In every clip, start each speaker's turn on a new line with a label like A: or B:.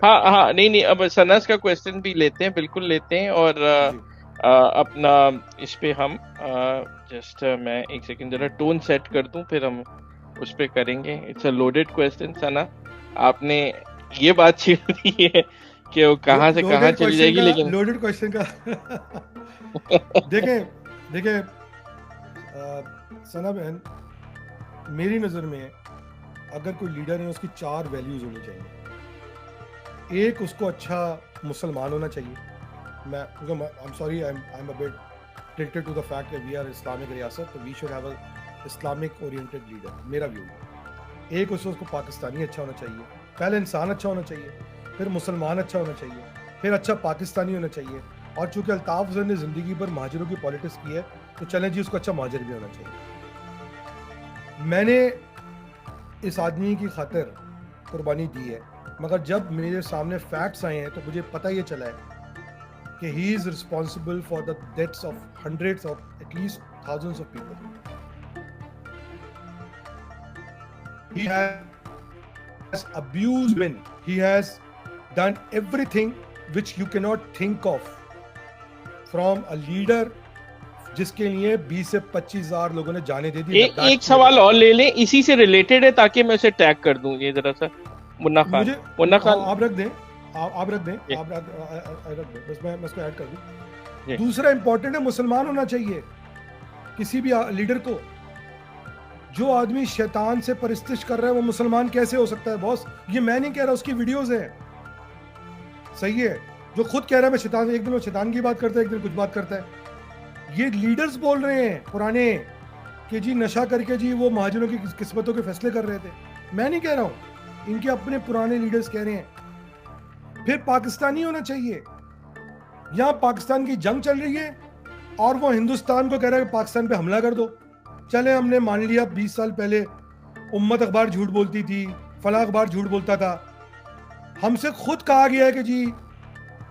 A: ہاں نہیں اب سنس کا کوشچن بھی لیتے ہیں، بالکل لیتے ہیں، اور اپنا اس پہ ہم جسٹ میں ایک سیکنڈ ذرا ٹون سیٹ کر دوں، پھر ہم اس پہ کریں گے. It's a loaded question. Sana آپ نے یہ بات چھیڑ دی ہے کہ وہ کہاں سے کہاں چلی جائے گی، لیکن
B: لوڈڈ کوشچن کا دیکھیں ثنا بہن، میری نظر میں اگر کوئی لیڈر ہے اس کی 4 ویلیوز ہونی چاہیے. ایک، اس کو اچھا مسلمان ہونا چاہیے. میں sorry I am a bit tilted to the fact کہ وی آر اسلامک ریاست، تو we should have a Islamic oriented leader, میرا ویو ہے. ایک، اس کو پاکستانی اچھا ہونا چاہیے. پہلے انسان اچھا ہونا چاہیے، پھر مسلمان اچھا ہونا چاہیے، پھر اچھا پاکستانی ہونا چاہیے. اور چونکہ الطاف حسین نے زندگی پر مہاجروں کی پالیٹکس کی ہے، تو چلیں جی اس کو اچھا مہاجر بھی ہونا چاہیے. میں نے اس آدمی کی خاطر قربانی دی ہے، مگر جب میرے سامنے فیکٹس آئے ہیں تو مجھے پتہ یہ چلا ہے کہ he is responsible for the deaths of hundreds of at least thousands of people. He has abused women. He has done everything which you cannot think of from a leader جس کے لیے 20 سے 25 ہزار لوگوں نے جانے دے دی.
A: ایک سوال اور لے لیں، اسی سے ریلیٹڈ ہے تاکہ میں اسے ٹیگ کر دوں. یہ ذرا سا منا خان
B: آپ رکھ دیں بس میں اس کو ایڈ کر دوں. دوسرا امپورٹنٹ ہے، مسلمان ہونا چاہیے کسی بھی لیڈر کو. جو آدمی شیطان سے پرستش کر رہا ہے وہ مسلمان کیسے ہو سکتا ہے باس؟ یہ میں نہیں کہہ رہا، اس کی ویڈیوز ہیں. صحیح ہے، جو خود کہہ رہا ہے میں شیطان، ایک دن وہ شیطان کی بات کرتا ہے، ایک دن کچھ بات کرتا ہے. یہ لیڈرز بول رہے ہیں پرانے کہ جی نشہ کر کے جی وہ مہاجروں کی قسمتوں کے فیصلے کر رہے تھے. میں نہیں کہہ رہا ہوں، ان کے اپنے پرانے لیڈرز کہہ رہے ہیں. پھر پاکستانی ہونا چاہیے. یہاں پاکستان کی جنگ چل رہی ہے اور وہ ہندوستان کو کہہ رہا ہے کہ پاکستان پہ حملہ کر دو. چلے ہم نے مان لیا 20 سال پہلے امت اخبار جھوٹ بولتی تھی، فلاں اخبار جھوٹ بولتا تھا. ہم سے خود کہا گیا ہے کہ جی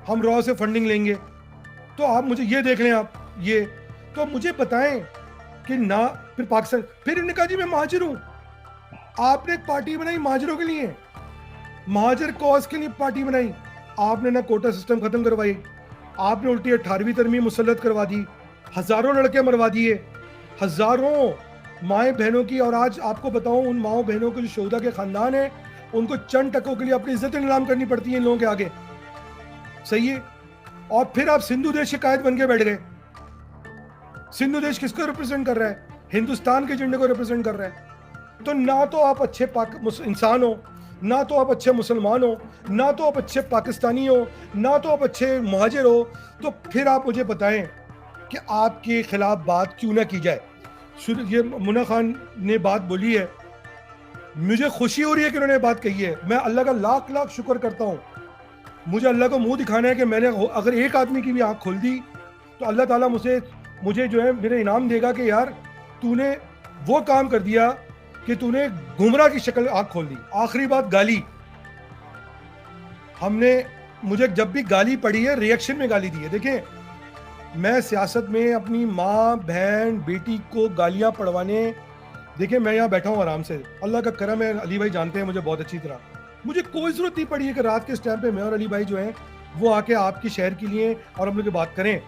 B: ہم را سے فنڈنگ لیں گے. تو آپ مجھے یہ دیکھ لیں، آپ یہ تو مجھے بتائیں کہ نہ پھر پاکستان، پھر انہوں نے کہا جی میں مہاجر ہوں. آپ نے ایک پارٹی بنائی مہاجروں کے لیے، مہاجر کوز کے لیے پارٹی بنائی. آپ نے نہ کوٹا سسٹم ختم کروائی، آپ نے الٹی 18ویں ترمیم مسلط کروا دی، ہزاروں لڑکے مروا دیے، ہزاروں مائیں بہنوں کی. اور آج آپ کو بتاؤں ان ماؤں بہنوں کے جو شہدا کے خاندان ہیں ان کو چند ٹکوں کے لیے اپنی عزت نیلام کرنی پڑتی ہے ان لوگوں کے آگے. صحیح ہے. اور پھر آپ سندھو دیش کے قائد بن کے بیٹھ گئے. سندھو دیش کس کو ریپرزینٹ کر رہا ہے؟ ہندوستان کے جھنڈے کو ریپرزینٹ کر رہا ہے. تو نہ تو آپ اچھے انسان ہو، نہ تو آپ اچھے مسلمان ہو، نہ تو آپ اچھے پاکستانی ہو، نہ تو آپ اچھے مہاجر ہو. تو پھر آپ مجھے بتائیں کہ آپ کے خلاف بات کیوں نہ کی جائے. یہ منا خان نے بات بولی ہے، مجھے خوشی ہو رہی ہے کہ انہوں نے بات کہی ہے. میں اللہ کا لاکھ لاکھ شکر کرتا ہوں. مجھے اللہ کو منہ دکھانا ہے کہ میں نے اگر ایک آدمی کی بھی آنکھ کھول دی تو اللہ تعالیٰ مجھے جو ہے میرے انعام دے گا کہ یار تو نے وہ کام کر دیا کہ تو نے گمراہ کی شکل آنکھ کھول دی. آخری بات، گالی. ہم نے مجھے جب بھی گالی پڑی ہے ریئیکشن میں گالی دی ہے. دیکھیں میں سیاست میں اپنی ماں بہن بیٹی کو گالیاں پڑھوانے، دیکھیں میں یہاں بیٹھا ہوں آرام سے، اللہ کا کرم ہے، علی بھائی جانتے ہیں مجھے بہت اچھی طرح. مجھے کوئی ضرورت نہیں پڑی ہے کہ رات کے اس ٹائم پہ میں اور علی بھائی جو ہیں وہ آ کے آپ کی شہر کے لیے اور ہم لوگ بات کریں.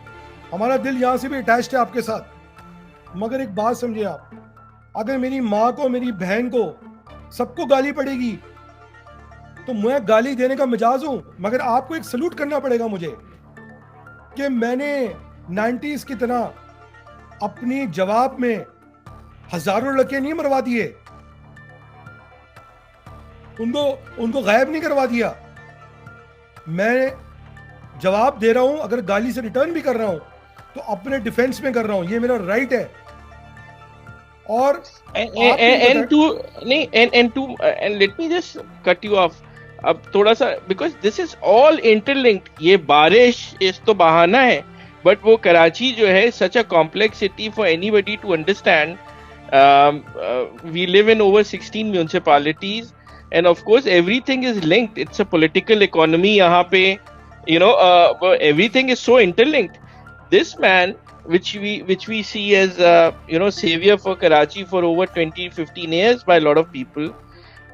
B: ہمارا دل یہاں سے بھی اٹیچڈ ہے آپ کے ساتھ. مگر ایک بات سمجھے آپ، اگر میری ماں کو میری بہن کو سب کو گالی پڑے گی تو میں گالی دینے کا مجاز ہوں. مگر آپ کو ایک سلوٹ کرنا پڑے گا مجھے کہ میں نے 90s کی طرح اپنی جواب میں ہزاروں لڑکے نہیں مروا دیے، ان کو غائب نہیں کروا دیا. میں جواب دے رہا ہوں، اگر گالی سے ریٹرن بھی کر رہا ہوں تو اپنے ڈیفینس میں کر رہا ہوں، یہ میرا رائٹ ہے. اور
A: let me just cut you off اب تھوڑا سا، because this is all interlinked. یہ بارش اس تو بہانہ ہے، بٹ وہ کراچی جو ہے such a complex city for anybody to understand. We live in over 16 municipalities and of course everything is linked. It's a political economy یہاں پہ، you know everything is so interlinked. This man, which we see as savior for Karachi for over 20-15 years by a lot of people,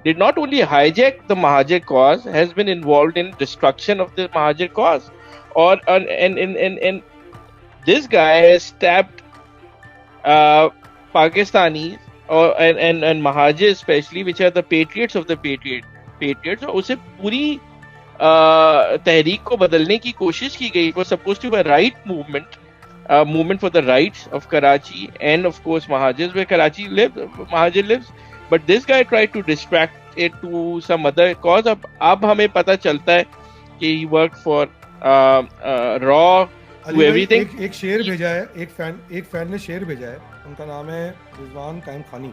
A: did not only hijack the Mahajar cause, has been involved in destruction of the Mahajar cause. Or and this guy has stabbed Pakistanis and Mahajar especially, which are the patriots of the patriots. اور اسے پوری تحریک کو بدلنے کی کوشش کی گئی. It was supposed to be a right movement for the rights of Karachi and of course Mahajars, where Mahajar lives. But this guy tried to distract it to some other cause. اب ہمیں پتہ چلتا ہے کہ he worked for raw to everything.
B: ایک شعر بھیجا ہے, ایک فین نے شعر بھیجا ہے, ان کا نام ہے رضوان قائم خانی.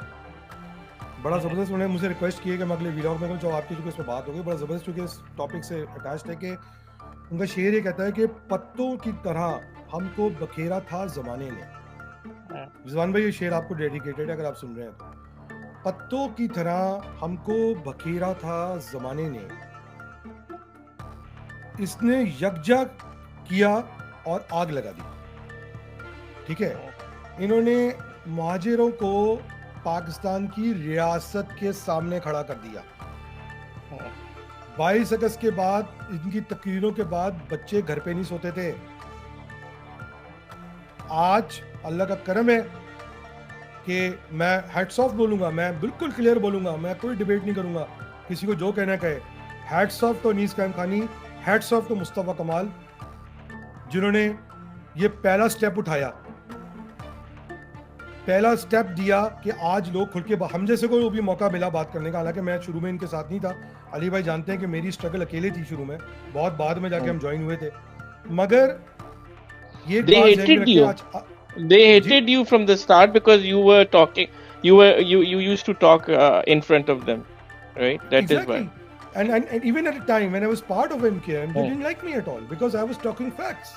B: بڑا زبردست, انہوں نے مجھے ریکویسٹ کی ہے کہ میں اگلے ویلاگ میں جو آپ کی اس پہ بات ہوگی, بڑا زبردست چونکہ اس ٹاپک سے اٹیچڈ ہے, کہ ان کا شعر یہ کہتا ہے کہ پتوں کی طرح ہم کو بکھیرا تھا زمانے نے. رضوان بھائی یہ شعر آپ کو ڈیڈیکیٹڈ ہے اگر آپ سن رہے ہیں تو. پتوں کی طرح ہم کو بکھیرا تھا زمانے نے, اس نے یکجا کیا اور آگ لگا دی. ٹھیک ہے, انہوں نے مہاجروں کو پاکستان کی ریاست کے سامنے کھڑا کر دیا. 22 اگست کے بعد ان کی تقریروں کے بعد بچے گھر پہ نہیں سوتے تھے. آج اللہ کا کرم ہے کہ میں ہیٹس آف بولوں گا, میں بالکل کلیئر بولوں گا, میں کوئی ڈیبیٹ نہیں کروں گا, کسی کو جو کہنا کہے. ہیٹس آف تو انیس قائم خانی, ہیٹس آف تو مصطفیٰ کمال, جنہوں نے یہ پہلا سٹیپ اٹھایا, پہلا سٹیپ دیا کہ آج لوگ کھل کے ہم جیسے کو بھی موقع ملا بات کرنے کا. حالانکہ میں شروع میں ان کے ساتھ نہیں تھا, علی بھائی جانتے ہیں کہ میری اسٹرگل اکیلے تھی شروع میں, بہت بعد میں جا کے ہم جوائن ہوئے تھے. مگر یہ
A: they hated you from the start because you were talking, you used to talk in front of them, right? That exactly. Is why.
B: And even at the time when I was part of MKM, they didn't like me at all because I was talking facts.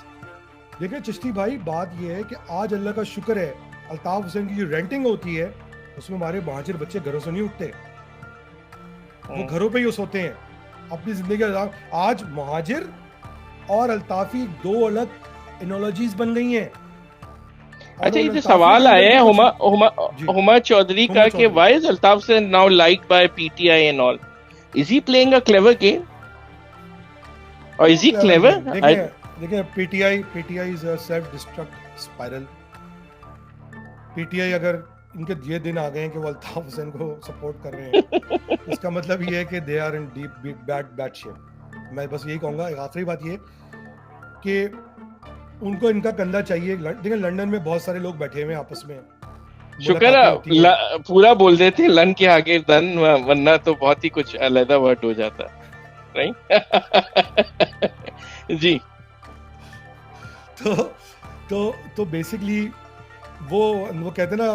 B: دیکھیں چشتی بھائی, بات یہ ہے کہ آج اللہ کا شکر ہے الطاف حسین کی جو رینٹنگ ہوتی ہے اس میں ہمارے مہاجر بچے گھروں سے نہیں اٹھتے, وہ گھروں پہ ہی سوتے ہیں اپنی زندگی. آج مہاجر اور الطافی دو الگ انالوجیز بن گئی ہیں.
A: اچھا, یہ جو سوال آیا ہے ہما چودھری کا کہ why is Altaf Hussain now liked by PTI and all? Is he playing a clever game? Or is he clever?
B: دیکھیں PTI is a self-destruct spiral. PTI اگر ان کے یہ دن آ گئے ہیں کہ وہ الطاف حسین کو سپورٹ کر رہے ہیں, اس کا مطلب یہ ہے کہ they are in deep bad shape. میں بس یہی کہوں گا. ایک آخری بات یہ کہ ان کو ان کا کندھا چاہیے. دیکھیں لنڈن میں بہت سارے لوگ بیٹھے ہوئے ہیں آپس میں,
A: شکر ہے پورا بول دیتے لن کے آگے دن, ورنہ تو بہت ہی کچھ علیحدہ ورڈ ہو جاتا نہیں. جی
B: تو بیسکلی وہ کہتے نا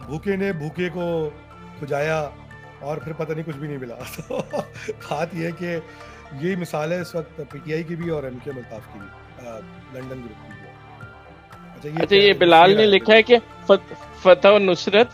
B: بھوکے نے بھوکے کو کھجایا اور پھر پتہ نہیں کچھ بھی نہیں ملا. تو بات یہ ہے کہ یہی مثال ہے اس وقت پی ٹی آئی کی بھی اور ایم کے الطاف کی بھی, لنڈن گروپ کی بھی.
A: اچھا, یہ بلال نے لکھا ہے کہ فتح و نصرت